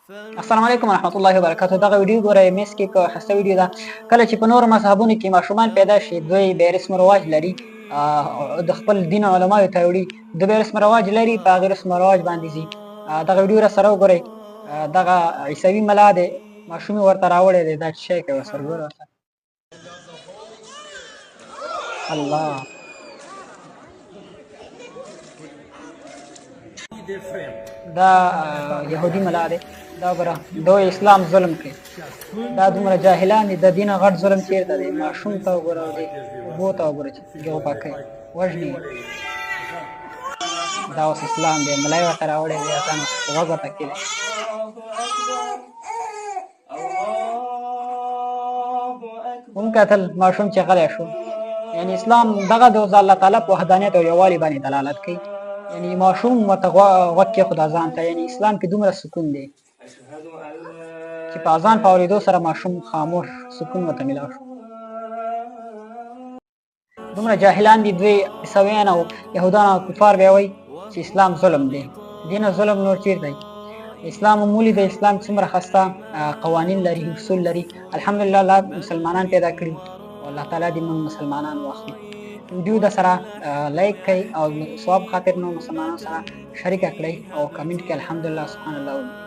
السلام علیکم ورحمت الله وبرکاتو. دغه ویډیو ګورئ میس کې که خسته ویډیو ده. کله چې په نورو مذهبونو کې ماشومان پیدا شي دوی بې رسم رواج لري، د خپل دین علماو ته وړي، د بې رسم رواج لري، په هغې رسم رواج باندې ځي. دغه ویډیو را سره وګورئ. دغه عیسوي ملا دی، ماشوم یې ورته راوړی دی. دا څه شی کوي ورسره؟ ګوره ورته. الله دا یهودي ملا دی. دا ګوره دوی اسلام ظلم کوي. دا دومره جاهلان دي. د دین غټ ظلم چېرته دی؟ ماشوم ته وګوره او دې اوبو ته وګوره چې ګوپه کوي، وژني. دا اوس اسلام دی. ملا یې ورته راوړی دی، اذان غوږ ورته کېږدي. ومکتل ماشوم چې غلی شو. یعنی اسلام دغه د الله تعالی په وحدانیت او یووالي باندې دلالت کوي. یعنی ماشوم ورته غوږ کېښود اذان ته. یعنی اسلام کې دومره سکون دی چې په اذان په اورېدو سره ماشوم خاموش سکون ورته میلاو شو. دومره جاهلان دي دوی عیسویان او یهودان او کفار بیا وایي چې اسلام ظلم دی. دین ظلم نور چېرته دی؟ اسلام معمولي د اسلام څومره خسته قوانین لري، اصول لري. الحمدلله الله مسلمانان پیدا کړي او الله تعالی دې موږ مسلمانان واخلي. ویډیو د سره لایک کړئ او ثواب خاطر نو مسلمانانو سره شریکه کړئ او کمنټ کې الحمدلله سبحان الله.